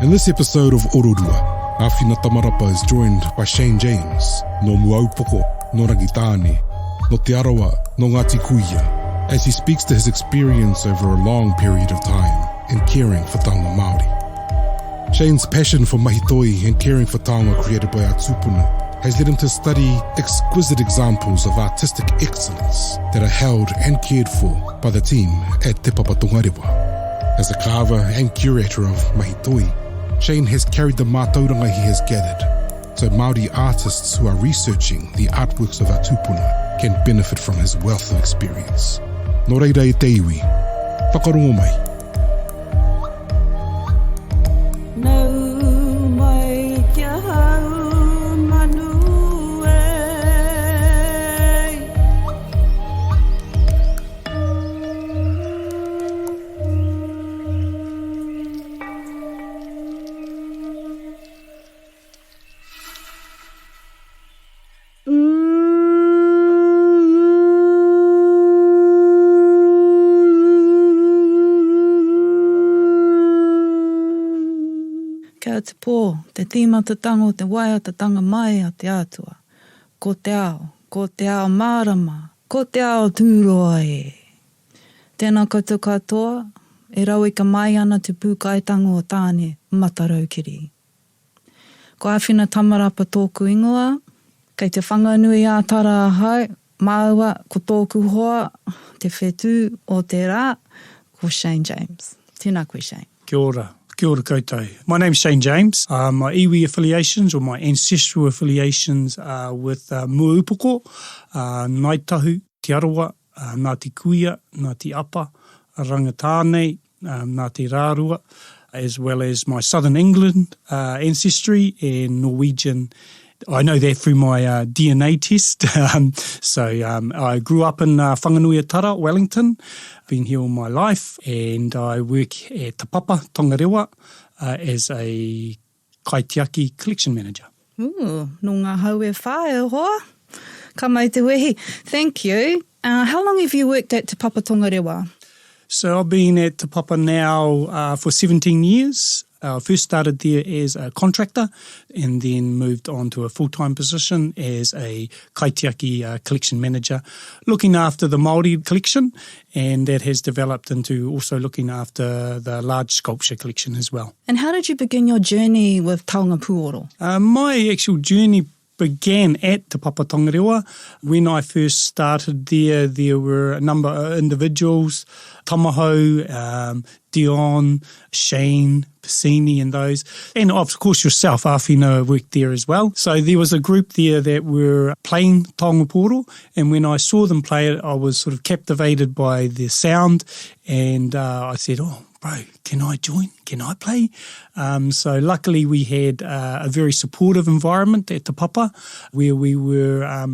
In this episode of Ororua, Awhina Tamarapa is joined by Shane James, no Muaūpoko, no Rangitāne, no Te Arawa, no Ngāti Kuia, as he speaks to his experience over a long period of time in caring for Taonga Māori. Shane's passion for mahi and caring for Taonga created by our tūpuna has led him to study exquisite examples of artistic excellence that are held and cared for by the team at Te Papa Tongarewa. As a carver and curator of mahi Shane has carried the mātauranga he has gathered, so Māori artists who are researching the artworks of our tūpuna can benefit from his wealth of experience. Nō reira e te iwi, whakarongo mai. Kia te pō, te tīmata tango, te waiata tanga mai a te atua. Ko te ao mārama, ko te ao tūroa e. Tēnā koutou katoa, e rau i ka mai ana te pūkaitango o tāne mataraukiri. Ko Awhina Tamarapa tōku ingoa, kei te whanganui a tara ahau, māua ko tōku hoa, te whetū o te rā, ko Shane James. Tēnā koe Shane. Kia ora. Kia ora koutou. My name's Shane James. My iwi affiliations or my ancestral affiliations are with Muaūpoko, Ngaitahu, Te Arawa, Ngāti Kuia, Ngāti Apa, Rangitāne, Ngāti Rārua, as well as my Southern England ancestry and Norwegian. I know that through my DNA test. I grew up in Whanganuiatara, Wellington. Been here all my life, and I work at Te Papa Tongarewa as a kaitiaki collection manager. Ooh, no ngā hau e whae hoa. Ka mai te wehi. Thank you. How long have you worked at Te Papa Tongarewa? So I've been at Te Papa now for 17 years. I first started there as a contractor and then moved on to a full-time position as a kaitiaki collection manager, looking after the Māori collection, and that has developed into also looking after the large sculpture collection as well. And how did you begin your journey with Taonga Pūoro? My actual journey began at Te Papa Tongarewa. When I first started there were a number of individuals, Tamaho, Dion, Shane, Piscini and those. And of course yourself, Awhina, worked there as well. So there was a group there that were playing Taonga Pūoro, and when I saw them play it, I was sort of captivated by their sound, and I said, oh, bro, can I join? Can I play? So luckily we had a very supportive environment at Te Papa where we were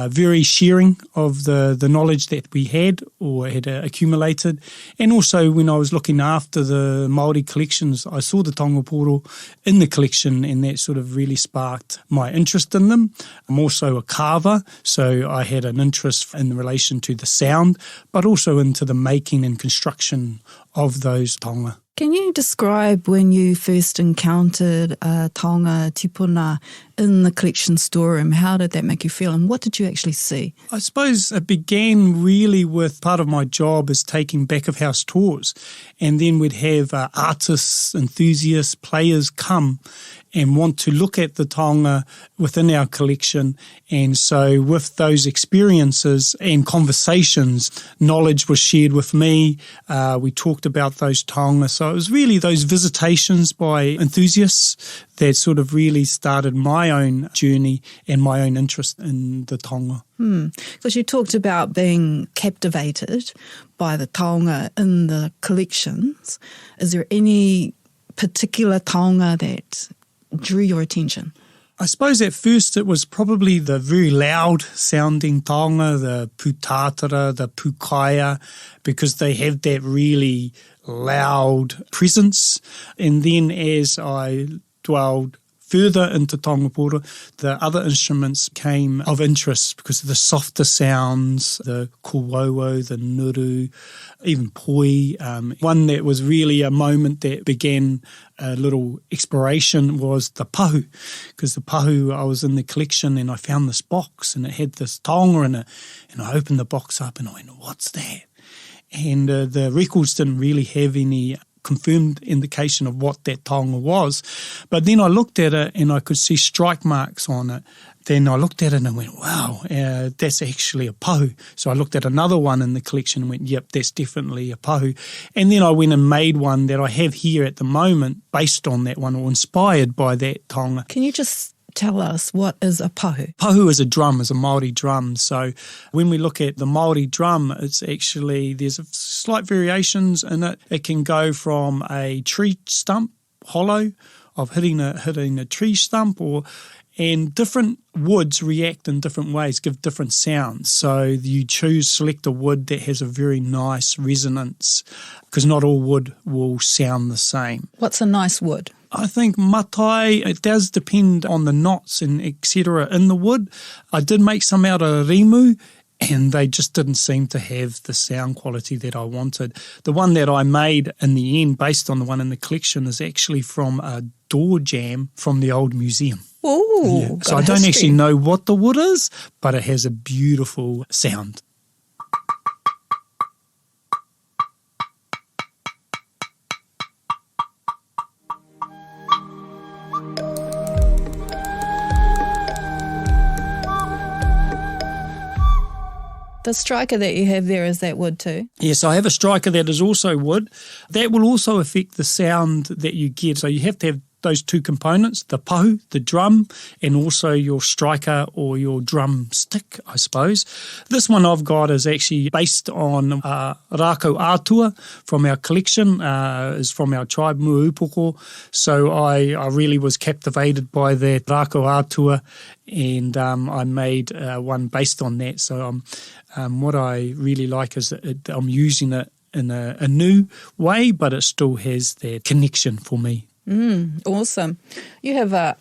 very sharing of the knowledge that we had or had accumulated. And also when I was looking after the Māori collections, I saw the Taonga Pūoro in the collection, and that sort of really sparked my interest in them. I'm also a carver, so I had an interest in relation to the sound, but also into the making and construction of those taonga. Can you describe when you first encountered a taonga tūpuna in the collection storeroom? How did that make you feel, and what did you actually see? I suppose it began really with part of my job is taking back-of-house tours, and then we'd have artists, enthusiasts, players come and want to look at the taonga within our collection. And so with those experiences and conversations, knowledge was shared with me. We talked about those taonga. So it was really those visitations by enthusiasts that sort of really started my own journey and my own interest in the taonga. Because you talked about being captivated by the taonga in the collections. Is there any particular taonga that drew your attention? I suppose at first it was probably the very loud sounding taonga, the pūtātara, the pūkaia, because they have that really loud presence. And then as I dwelled further into Taonga Pūoro, the other instruments came of interest because of the softer sounds, the kōwauau, the nuru, even poi. One that was really a moment that began a little exploration was the pahu, because the pahu, I was in the collection and I found this box and it had this taonga in it, and I opened the box up and I went, what's that? And the records didn't really have any confirmed indication of what that taonga was. But then I looked at it and I could see strike marks on it. Then I looked at it and I went, wow, that's actually a pahu. So I looked at another one in the collection and went, yep, that's definitely a pahu. And then I went and made one that I have here at the moment based on that one or inspired by that taonga. Can you just tell us what is a pahu? Pahu is a drum, is a Māori drum. So when we look at the Māori drum, it's actually, there's slight variations in it. It can go from a tree stump, hollow, of hitting a tree stump, and different woods react in different ways, give different sounds. So you select a wood that has a very nice resonance, because not all wood will sound the same. What's a nice wood? I think matai, it does depend on the knots and etc. in the wood. I did make some out of rimu, and they just didn't seem to have the sound quality that I wanted. The one that I made in the end, based on the one in the collection, is actually from a door jamb from the old museum. Ooh, yeah. So I don't actually know what the wood is, but it has a beautiful sound. The striker that you have there, is that wood too? Yes, I have a striker that is also wood. That will also affect the sound that you get. So you have to have those two components, the pahu, the drum, and also your striker or your drum stick, I suppose. This one I've got is actually based on rākau ātua from our collection, is from our tribe, Muaūpoko. So I really was captivated by that rākau ātua, and I made one based on that. So what I really like is that I'm using it in a new way, but it still has that connection for me. Awesome. You have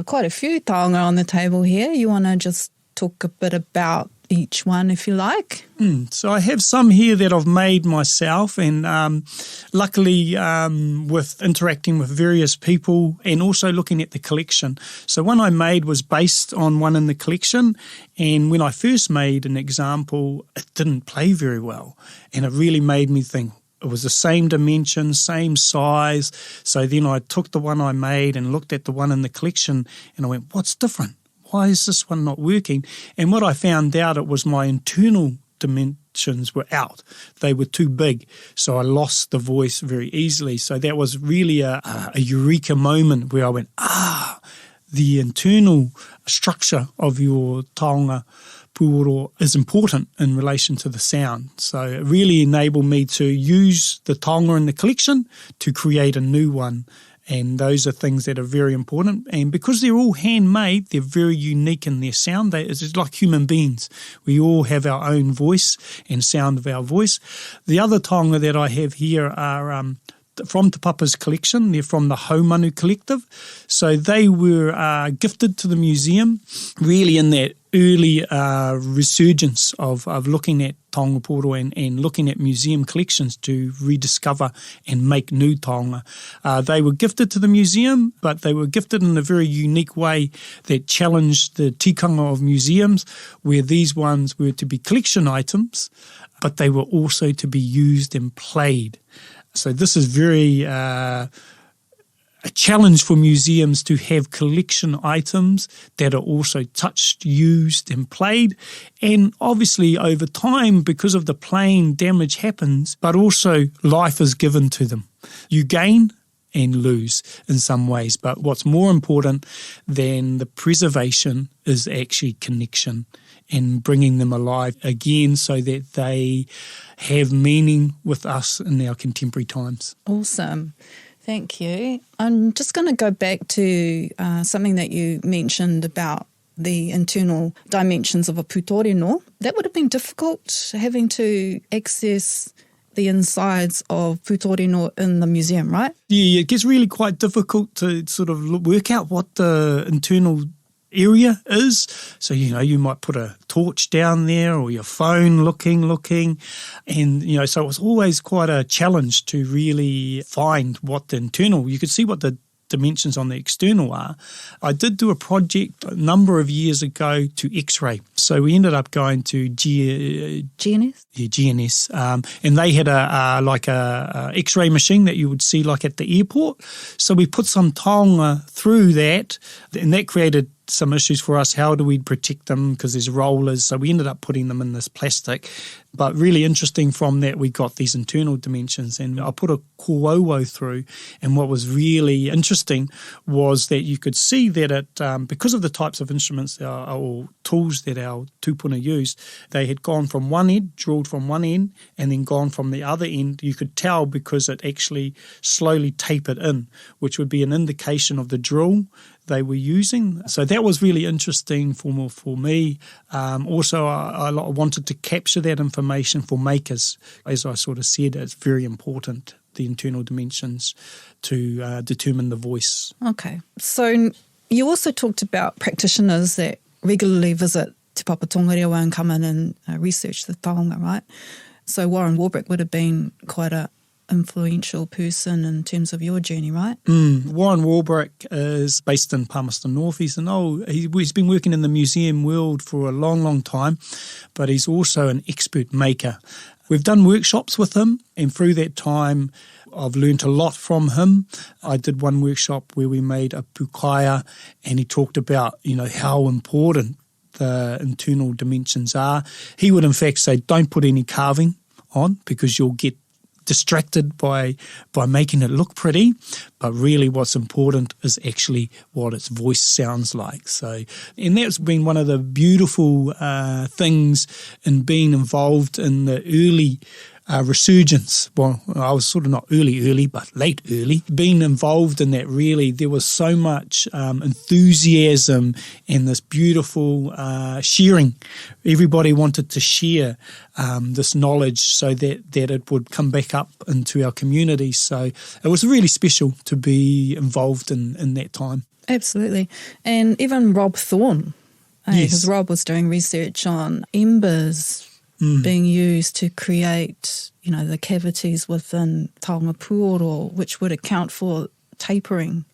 quite a few taonga on the table here. You want to just talk a bit about each one if you like? So I have some here that I've made myself, and luckily with interacting with various people and also looking at the collection. So one I made was based on one in the collection, and when I first made an example, it didn't play very well, and it really made me think, it was the same dimension, same size. So then I took the one I made and looked at the one in the collection and I went, what's different? Why is this one not working? And what I found out, it was my internal dimensions were out. They were too big. So I lost the voice very easily. So that was really a eureka moment where I went, the internal structure of your Taonga Pūoro is important in relation to the sound. So it really enabled me to use the taonga in the collection to create a new one. And those are things that are very important. And because they're all handmade, they're very unique in their sound. It's like human beings. We all have our own voice and sound of our voice. The other taonga that I have here are from Te Papa's collection. They're from the Haumanu Collective. So they were gifted to the museum really in that early resurgence of looking at Taonga Pūoro and looking at museum collections to rediscover and make new taonga. They were gifted to the museum, but they were gifted in a very unique way that challenged the tikanga of museums, where these ones were to be collection items, but they were also to be used and played. So this is very a challenge for museums to have collection items that are also touched, used and played. And obviously over time, because of the playing, damage happens, but also life is given to them. You gain and lose in some ways, but what's more important than the preservation is actually connection and bringing them alive again so that they have meaning with us in our contemporary times. Awesome. Thank you. I'm just going to go back to something that you mentioned about the internal dimensions of a pūtorino. That would have been difficult, having to access the insides of pūtorino in the museum, right? Yeah, it gets really quite difficult to sort of work out what the internal area is. So, you might put a torch down there or your phone looking. And, so it was always quite a challenge to really find what the internal, you could see what the dimensions on the external are. I did do a project a number of years ago to X-ray. So we ended up going to GNS? Yeah, GNS. And they had a X-ray machine that you would see like at the airport. So we put some taonga through that, and that created some issues for us. How do we protect them? Because there's rollers. So we ended up putting them in this plastic. But really interesting from that, we got these internal dimensions. And I put a kōauau through. And what was really interesting was that you could see that it, because of the types of instruments or tools that our tūpuna used, they had gone from one end, drilled from one end, and then gone from the other end. You could tell because it actually slowly tapered in, which would be an indication of the drill they were using. So that was really interesting for me. Also, I wanted to capture that information for makers. As I sort of said, it's very important, the internal dimensions, to determine the voice. Okay. So you also talked about practitioners that regularly visit Te Papa Tongarewa and come in and research the taonga, right? So Warren Warbrick would have been quite a influential person in terms of your journey, right? Warren Warbrick is based in Palmerston North. He's he's been working in the museum world for a long, long time, but he's also an expert maker. We've done workshops with him, and through that time, I've learned a lot from him. I did one workshop where we made a pukaia, and he talked about, how important the internal dimensions are. He would in fact say, don't put any carving on because you'll get distracted by making it look pretty, but really what's important is actually what its voice sounds like. So, and that's been one of the beautiful things in being involved in the early resurgence. Well, I was sort of not early, but late early. Being involved in that, really, there was so much enthusiasm and this beautiful sharing. Everybody wanted to share this knowledge so that it would come back up into our community. So it was really special to be involved in that time. Absolutely. And even Rob Thorne, because Rob was doing research on embers being used to create, the cavities within Taonga Pūoro, which would account for tapering,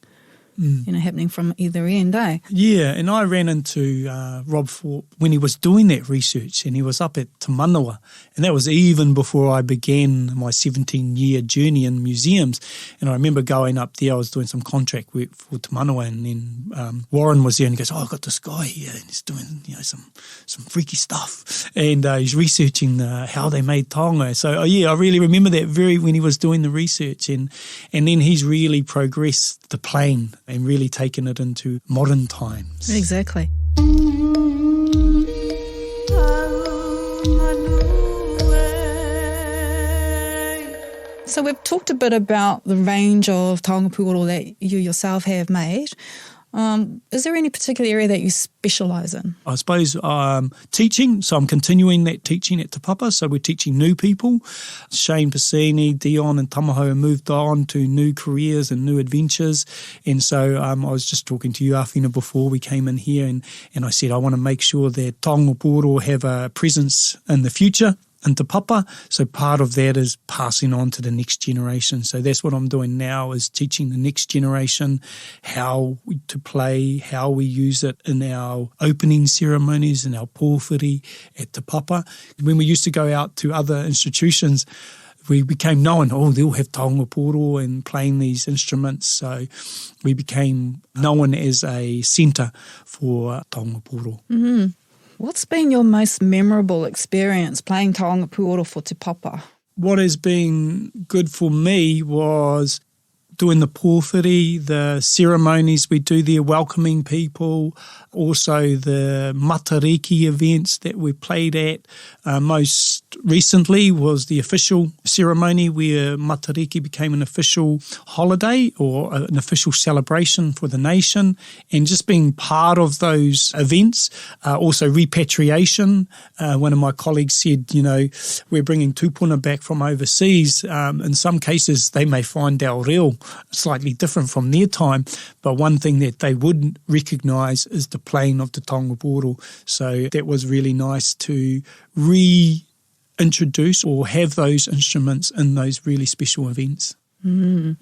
happening from either end, eh? Yeah, and I ran into Rob Thorpe when he was doing that research, and he was up at Te Manawa, and that was even before I began my 17-year journey in museums. And I remember going up there, I was doing some contract work for Te Manawa, and then Warren was there, and he goes, I've got this guy here, and he's doing some freaky stuff, and he's researching how they made taonga. So I really remember that when he was doing the research, and then he's really progressed the plane and really taken it into modern times. Exactly. So we've talked a bit about the range of Taonga Pūoro that you yourself have made. Is there any particular area that you specialise in? I suppose teaching, so I'm continuing that teaching at Te Papa, so we're teaching new people. Shane Piscini, Dion and Tamaho have moved on to new careers and new adventures, and so I was just talking to you, Awhina, before we came in here, and I said I want to make sure that Taonga Pūoro have a presence in the future in Te Papa, so part of that is passing on to the next generation. So that's what I'm doing now, is teaching the next generation how to play, how we use it in our opening ceremonies and our pōwhiri at Te Papa. When we used to go out to other institutions, we became known, they'll have Taonga Pūoro and playing these instruments. So we became known as a centre for Taonga Pūoro. Mm-hmm. What's been your most memorable experience playing Taonga Pūoro for Te Papa? What has been good for me was doing the pōwhiri, the ceremonies we do there, welcoming people, also the matariki events that we played at. Most recently was the official ceremony where matariki became an official holiday or an official celebration for the nation, and just being part of those events. Also repatriation. One of my colleagues said, we're bringing tūpuna back from overseas. In some cases, they may find our reo slightly different from their time, but one thing that they would recognise is the playing of the Taonga Pūoro. So that was really nice to reintroduce or have those instruments in those really special events. Mm.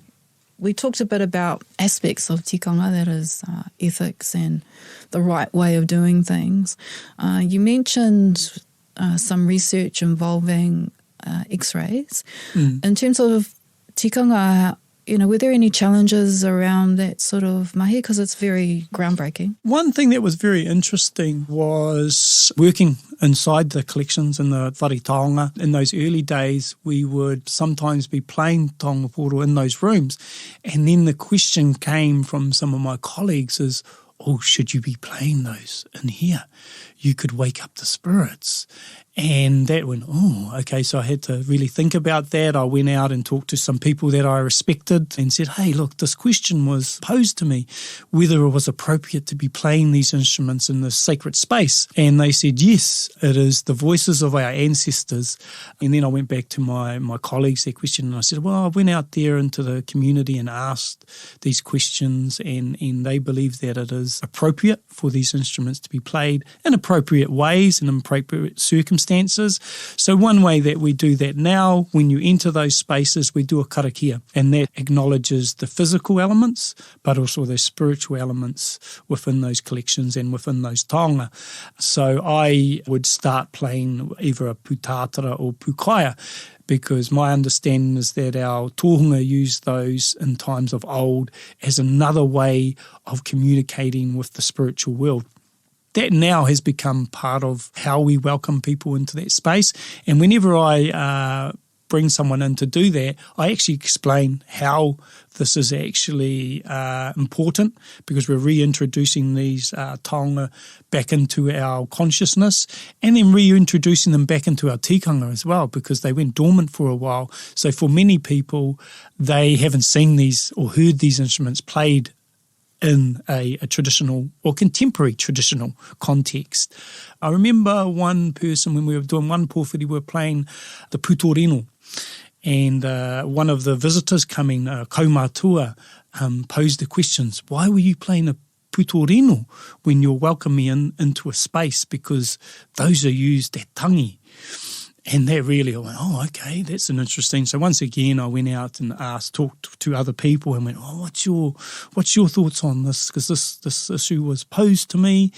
We talked a bit about aspects of tikanga, that is ethics and the right way of doing things. You mentioned some research involving X-rays. In terms of tikanga, were there any challenges around that sort of mahi? Because it's very groundbreaking. One thing that was very interesting was working inside the collections in the whare taonga. In those early days, we would sometimes be playing Taonga Pūoro in those rooms. And then the question came from some of my colleagues is, should you be playing those in here? You could wake up the spirits. And that went, okay, so I had to really think about that. I went out and talked to some people that I respected and said, hey, look, this question was posed to me, whether it was appropriate to be playing these instruments in this sacred space. And they said, yes, it is the voices of our ancestors. And then I went back to my colleagues, that question, and I said, well, I went out there into the community and asked these questions, and they believe that it is appropriate for these instruments to be played in appropriate ways and appropriate circumstances. So one way that we do that now, when you enter those spaces, we do a karakia, and that acknowledges the physical elements, but also the spiritual elements within those collections and within those taonga. So I would start playing either a pūtātara or pūkaia, because my understanding is that our tohunga used those in times of old as another way of communicating with the spiritual world. That now has become part of how we welcome people into that space. And whenever I bring someone in to do that, I actually explain how this is actually important, because we're reintroducing these taonga back into our consciousness, and then reintroducing them back into our tikanga as well, because they went dormant for a while. So for many people, they haven't seen these or heard these instruments played in a traditional or contemporary traditional context. I remember one person, when we were doing one pōwhiri, we were playing the pūtoreno, and one of the visitors coming, kaumātua, posed the questions, why were you playing a pūtoreno when you're welcoming into a space, because those are used at tangi. And that really, I went, okay, that's an interesting. So once again, I went out and talked to other people and went, what's your thoughts on this? Because this issue was posed to me.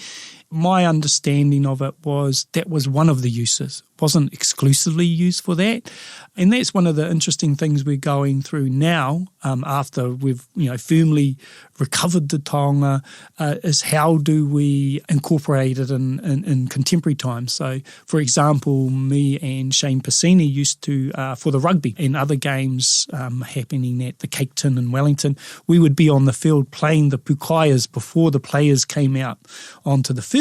My understanding of it was that was one of the uses. It wasn't exclusively used for that. And that's one of the interesting things we're going through now, after we've firmly recovered the taonga, is how do we incorporate it in contemporary times. So, for example, me and Shane Piscini used to, for the rugby and other games happening at the Cape Tin in Wellington, we would be on the field playing the pūkaias before the players came out onto the field.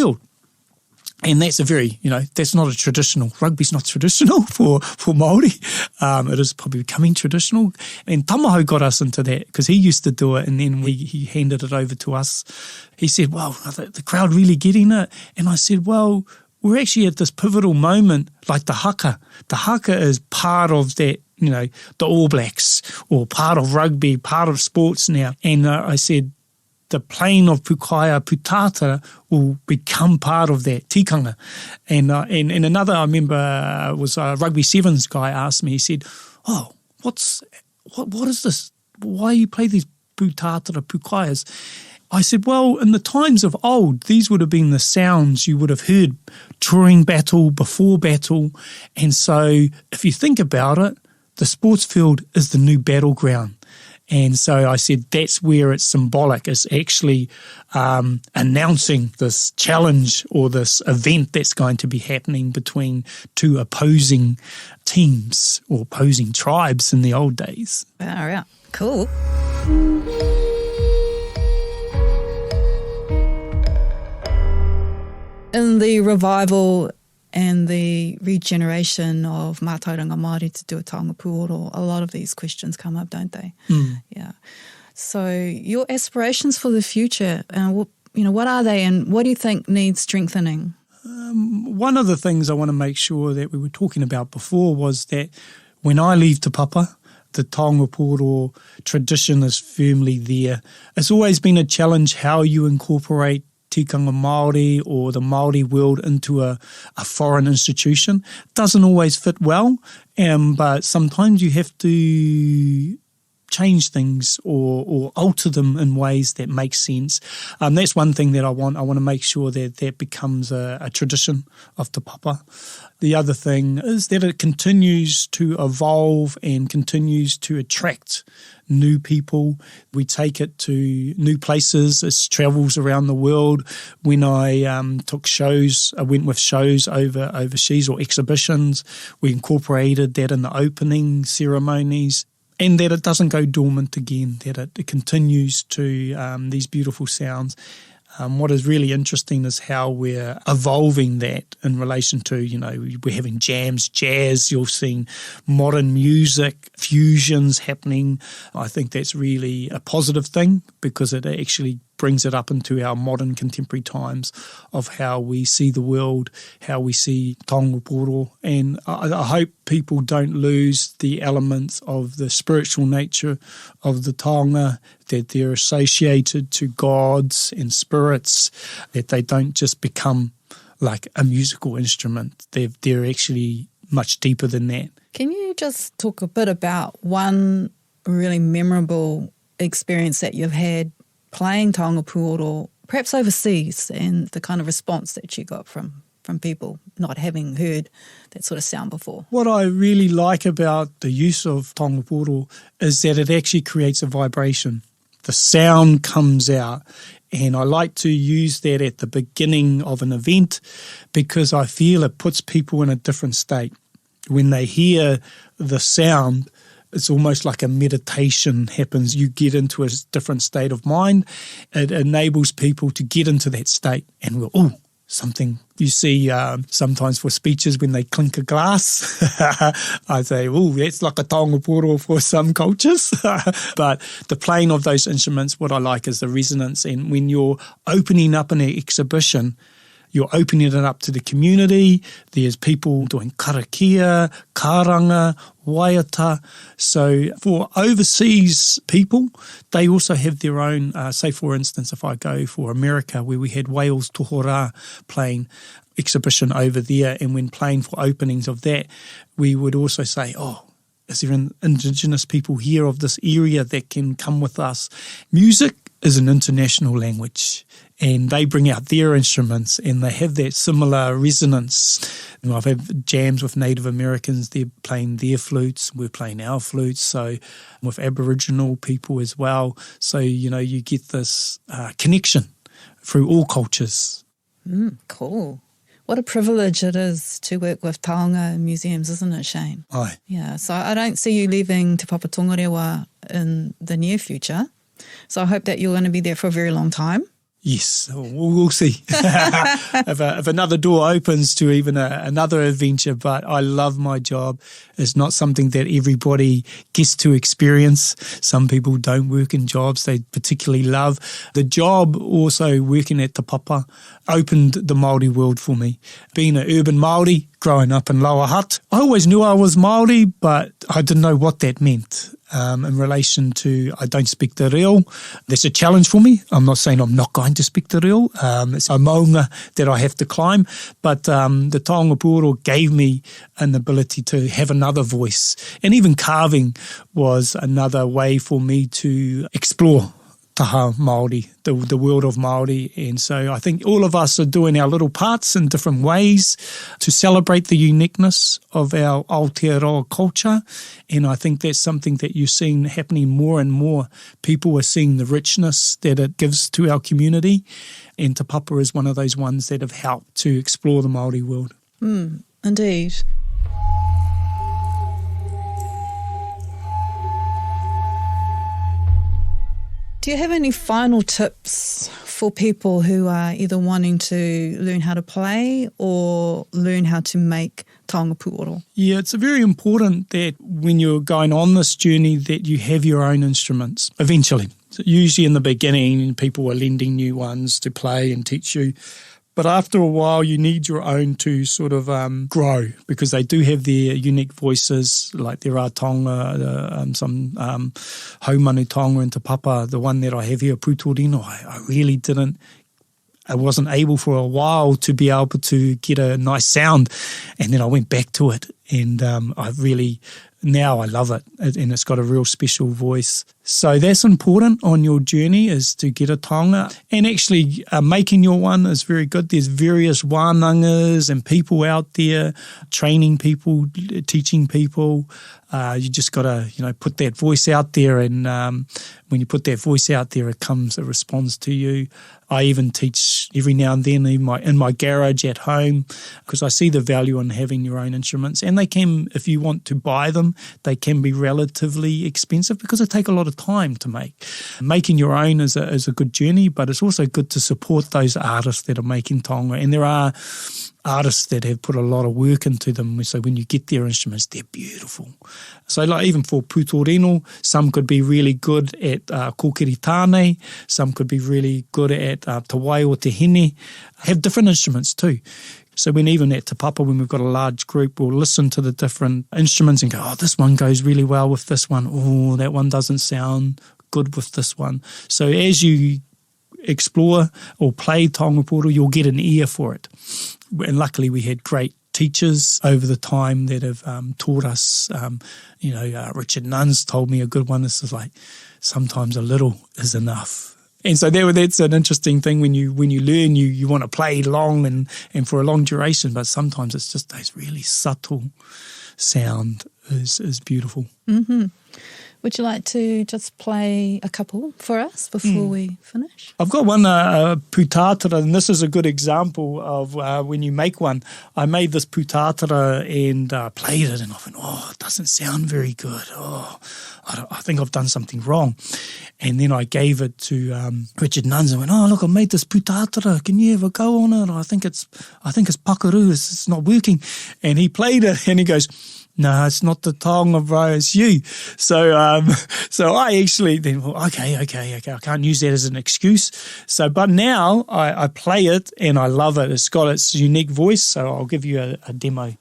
And that's a very, that's not a traditional, rugby's not traditional for Māori. It is probably becoming traditional. And Tamaho got us into that, because he used to do it, and then he handed it over to us. He said, well, the crowd really getting it? And I said, well, we're actually at this pivotal moment, like the haka. The haka is part of that, the All Blacks, or part of rugby, part of sports now. And I said, the playing of pūkaia, pūtātara, will become part of that tikanga. And another, I remember, was a rugby sevens guy asked me, he said, what is this? Why you play these pūtātara, pūkaias? I said, well, in the times of old, these would have been the sounds you would have heard during battle, before battle. And so if you think about it, the sports field is the new battleground. And so I said that's where it's symbolic. It's actually announcing this challenge or this event that's going to be happening between two opposing teams or opposing tribes in the old days. All right, cool. In the revival and the regeneration of mātauranga Māori to do a Taonga Pūoro, a lot of these questions come up, don't they? Yeah. So your aspirations for the future, what are they, and what do you think needs strengthening? One of the things I want to make sure that we were talking about before was that when I leave Te Papa, the Taonga Pūoro tradition is firmly there. It's always been a challenge how you incorporate tikanga Māori or the Māori world into a foreign institution. It doesn't always fit well, but sometimes you have to change things or alter them in ways that make sense. That's one thing that I want. I want to make sure that becomes a tradition of Te Papa. The other thing is that it continues to evolve and continues to attract new people. We take it to new places. It travels around the world. When I took shows, I went with shows overseas or exhibitions. We incorporated that in the opening ceremonies. And that it doesn't go dormant again, that it continues to these beautiful sounds. What is really interesting is how we're evolving that in relation to, we're having jams, jazz, you're seeing modern music, fusions happening. I think that's really a positive thing because it actually brings it up into our modern contemporary times of how we see the world, how we see Taonga Pūoro. And I hope people don't lose the elements of the spiritual nature of the taonga, that they're associated to gods and spirits, that they don't just become like a musical instrument. They're actually much deeper than that. Can you just talk a bit about one really memorable experience that you've had playing Taonga Pūoro, perhaps overseas, and the kind of response that you got from people not having heard that sort of sound before? What I really like about the use of Taonga Pūoro is that it actually creates a vibration. The sound comes out, and I like to use that at the beginning of an event because I feel it puts people in a different state. When they hear the sound, it's almost like a meditation happens. You get into a different state of mind. It enables people to get into that state and go, something. You see sometimes for speeches when they clink a glass, I say, that's like a Taonga Pūoro for some cultures. But the playing of those instruments, what I like is the resonance. And when you're opening up an exhibition, you're opening it up to the community. There's people doing karakia, karanga, waiata. So for overseas people, they also have their own, say for instance, if I go for America where we had Wales Tohora playing exhibition over there, and when playing for openings of that, we would also say, is there Indigenous people here of this area that can come with us? Music is an international language, and they bring out their instruments and they have that similar resonance. I've had jams with Native Americans, they're playing their flutes, we're playing our flutes, so with Aboriginal people as well. So, you get this connection through all cultures. Cool. What a privilege it is to work with taonga museums, isn't it, Shane? Aye. Yeah, so I don't see you leaving Te Papa Tongarewa in the near future. So I hope that you're going to be there for a very long time. Yes, we'll see if another door opens to even another adventure. But I love my job. It's not something that everybody gets to experience. Some people don't work in jobs they particularly love. The job also working at Te Papa opened the Māori world for me. Being an urban Māori, growing up in Lower Hutt, I always knew I was Māori, but I didn't know what that meant. In relation to, I don't speak te reo. That's a challenge for me. I'm not saying I'm not going to speak te reo. It's a maunga that I have to climb. But the Taonga Pūoro gave me an ability to have another voice. And even carving was another way for me to explore taha Māori, the world of Māori. And so I think all of us are doing our little parts in different ways to celebrate the uniqueness of our Aotearoa culture. And I think that's something that you're seeing happening more and more. People are seeing the richness that it gives to our community. And Te Papa is one of those ones that have helped to explore the Māori world. Indeed. Do you have any final tips for people who are either wanting to learn how to play or learn how to make Taonga Pūoro? Yeah, it's very important that when you're going on this journey that you have your own instruments eventually. So usually in the beginning, people are lending new ones to play and teach you. But after a while, you need your own to sort of grow, because they do have their unique voices, like there are taonga, some haumanu taonga and Te Papa. The one that I have here, Pūtorino, I really I wasn't able for a while to be able to get a nice sound. And then I went back to it, and now I love it, and it's got a real special voice. So that's important on your journey, is to get a taonga. And actually making your one is very good. There's various wānangas and people out there training people, teaching people. You just got to, put that voice out there, and when you put that voice out there, it responds to you. I even teach every now and then in my garage at home, because I see the value in having your own instruments. And they can, if you want to buy them, they can be relatively expensive because they take a lot of time to make. Making your own is a good journey, but it's also good to support those artists that are making taonga. And there are artists that have put a lot of work into them, so when you get their instruments, they're beautiful. So like even for Pūtorino, some could be really good at kōkiri some could be really good at te wai o te hene, have different instruments too. So even at Te Papa, when we've got a large group, we'll listen to the different instruments and go, oh, this one goes really well with this one. Oh, that one doesn't sound good with this one. So as you explore or play Taonga Pūoro, you'll get an ear for it. And luckily we had great teachers over the time that have taught us. Richard Nunn's told me a good one. This is like, sometimes a little is enough. And so that's an interesting thing when you learn, you want to play long and for a long duration, but sometimes it's just those really subtle sound is beautiful. Mm-hmm. Would you like to just play a couple for us before we finish? I've got one pūtātara, and this is a good example of when you make one. I made this pūtātara and played it, and I thought, it doesn't sound very good. I think I've done something wrong. And then I gave it to Richard Nuns and went, look, I made this pūtātara. Can you have a go on it? I think it's pakaru. It's not working. And he played it, and he goes, no, it's not the taonga, bro, it's you. So I actually then thought, okay, I can't use that as an excuse. So, but now I play it and I love it. It's got its unique voice, so I'll give you a demo.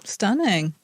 Stunning.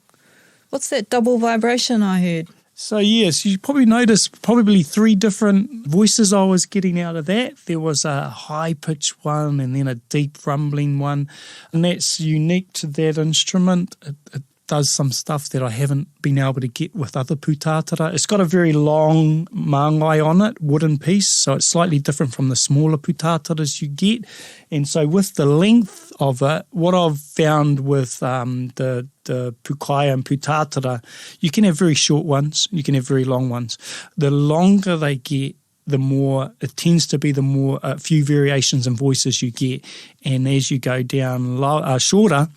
What's that double vibration I heard? So yes, you probably noticed 3 different voices I was getting out of that. There was a high-pitched one and then a deep rumbling one, and that's unique to that instrument. It does some stuff that I haven't been able to get with other pūtātara. It's got a very long māngai on it, wooden piece, so it's slightly different from the smaller pūtātaras you get. And so with the length of it, what I've found with the pukai and pūtātara, you can have very short ones, you can have very long ones. The longer they get, the more it tends to be, the more few variations in voices you get. And as you go down shorter,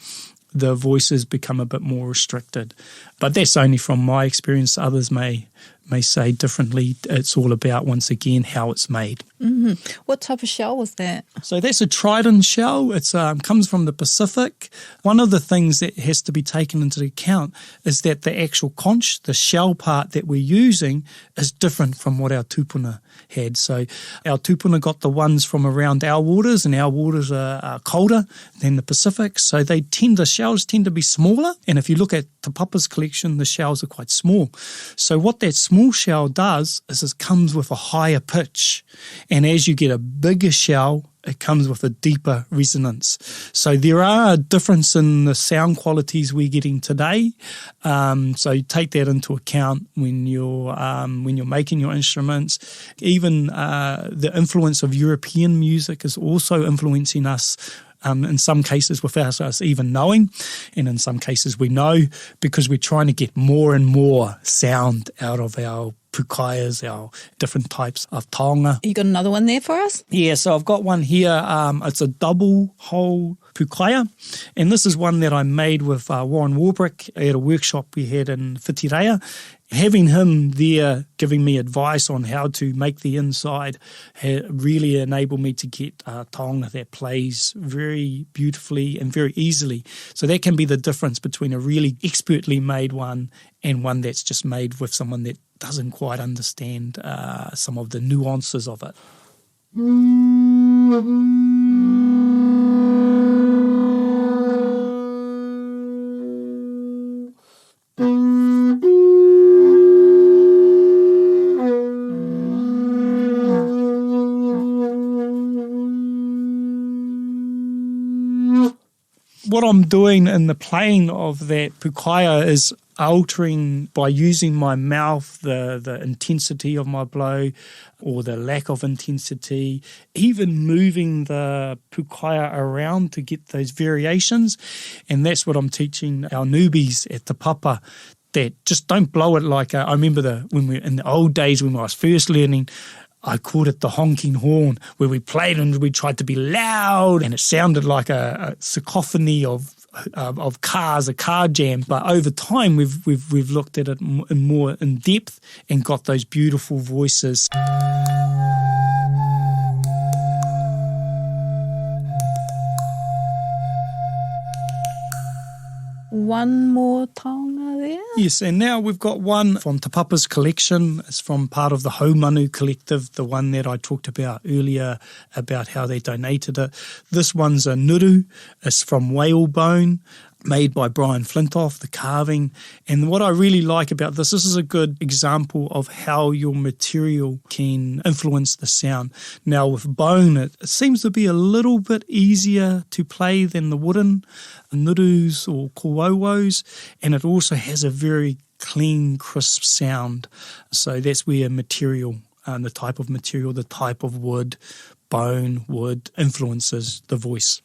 the voices become a bit more restricted. But that's only from my experience. Others may say differently. It's all about, once again, how it's made. Mm-hmm. What type of shell was that? So that's a trident shell. It comes from the Pacific. One of the things that has to be taken into account is that the actual conch, the shell part that we're using, is different from what our tūpuna had. So our tūpuna got the ones from around our waters, and our waters are colder than the Pacific. So the shells tend to be smaller. And if you look at Te Papa's collection, the shells are quite small. So what that small shell does is it comes with a higher pitch. And as you get a bigger shell, it comes with a deeper resonance. So there are a difference in the sound qualities we're getting today. So you take that into account when you're making your instruments. Even the influence of European music is also influencing us. In some cases without us even knowing, and in some cases we know because we're trying to get more and more sound out of our pukaias, our different types of taonga. You got another one there for us? Yeah, so I've got one here. It's a double hole pukaia, and this is one that I made with Warren Warbrick at a workshop we had in Whitireia. Having him there giving me advice on how to make the inside really enabled me to get taonga that plays very beautifully and very easily. So that can be the difference between a really expertly made one and one that's just made with someone that doesn't quite understand some of the nuances of it. What I'm doing in the playing of that pukaia is altering by using my mouth the intensity of my blow or the lack of intensity, even moving the pukaia around to get those variations. And that's what I'm teaching our newbies at Te Papa, that just don't blow it like I remember in the old days when I was first learning, I called it the honking horn, where we played and we tried to be loud and it sounded like a cacophony of cars, a car jam. But over time, we've looked at it more in depth and got those beautiful voices. One more taonga there? Yes, and now we've got one from Te Papa's collection. It's from part of the Haumanu collective, the one that I talked about earlier about how they donated it. This one's a nuru. It's from whale bone, made by Brian Flintoff, the carving. And what I really like about this is a good example of how your material can influence the sound. Now with bone, it seems to be a little bit easier to play than the wooden nurus or kōauos, and it also has a very clean, crisp sound. So that's where material, the type of material, the type of wood, bone, wood, influences the voice.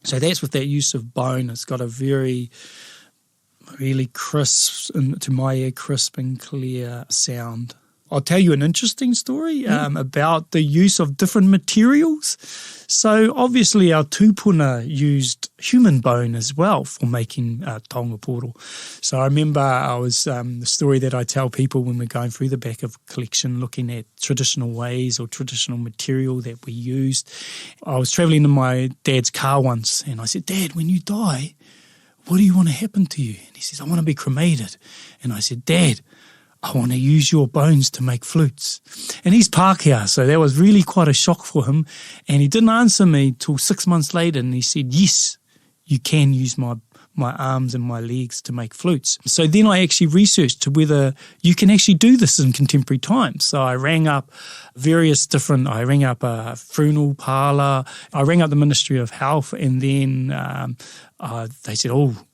So that's with that use of bone. It's got a very, really crisp, to my ear, crisp and clear sound. I'll tell you an interesting story about the use of different materials. So obviously our tūpuna used human bone as well for making Taonga Pūoro. So I remember the story that I tell people when we're going through the back of collection, looking at traditional ways or traditional material that we used. I was travelling in my dad's car once and I said, "Dad, when you die, what do you want to happen to you?" And he says, "I want to be cremated." And I said, "Dad, I want to use your bones to make flutes." And he's Pākehā, so that was really quite a shock for him. And he didn't answer me till 6 months later, and he said, "Yes, you can use my arms and my legs to make flutes." So then I actually researched to whether you can actually do this in contemporary times. So I rang up I rang up a funeral parlour, I rang up the Ministry of Health, and then they said,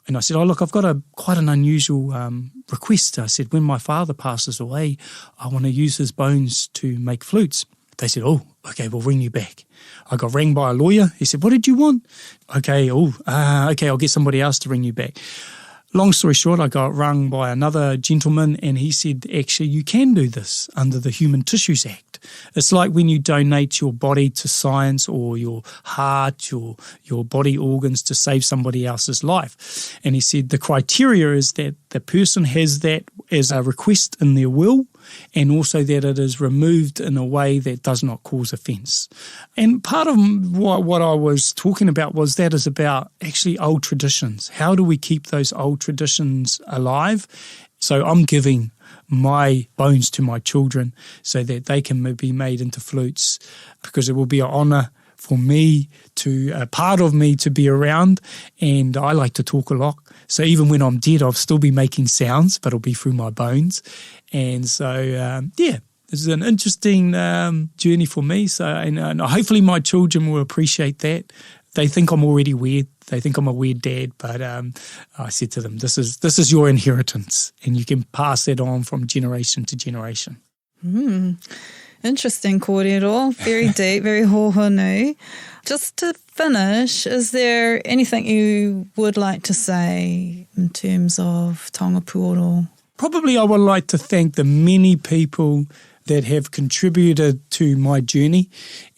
and I said, look, I've got quite an unusual request. I said, when my father passes away, I want to use his bones to make flutes. They said, okay, we'll ring you back. I got rang by a lawyer. He said, what did you want? Okay, I'll get somebody else to ring you back. Long story short, I got rung by another gentleman and he said, actually, you can do this under the Human Tissues Act. It's like when you donate your body to science or your heart, your body organs to save somebody else's life. And he said the criteria is that the person has that as a request in their will, and also that it is removed in a way that does not cause offence. And part of what I was talking about was that is about actually old traditions. How do we keep those old traditions alive? So I'm giving my bones to my children so that they can be made into flutes, because it will be an honour for me a part of me to be around, and I like to talk a lot. So even when I'm dead, I'll still be making sounds, but it'll be through my bones. And so, this is an interesting journey for me. So, and hopefully my children will appreciate that. They think I'm already weird. They think I'm a weird dad, but I said to them, this is your inheritance, and you can pass it on from generation to generation. Interesting kōrero, very deep, very hohonu. Just to finish, is there anything you would like to say in terms of Taonga Pūoro? Probably I would like to thank the many people that have contributed to my journey,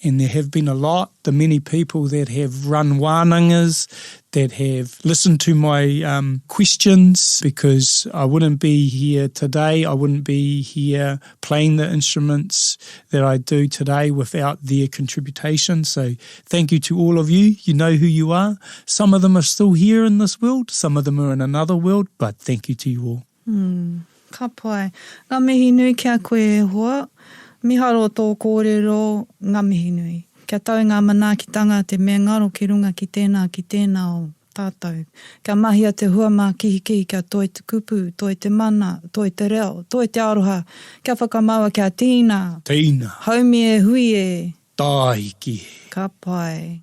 and there have been a lot, the many people that have run wānangas, that have listened to my questions, because I wouldn't be here today, I wouldn't be here playing the instruments that I do today without their contribution. So thank you to all of you. You know who you are. Some of them are still here in this world, some of them are in another world, but thank you to you all. Ka pai. Ngā mihi nui kia koe e hoa. Miharo tō kōrero, ngā mihi nui. Kia tau ngā manaakitanga te mea ngaro ki runga ki tēnā o tātou. Kia mahia te hua mā kihi kia toi te kupu, toi te mana, toi te reo, toi te aroha. Kia whakamaua kia tīna. Tīna. Haumi e hui e. Tāiki. Ka pai.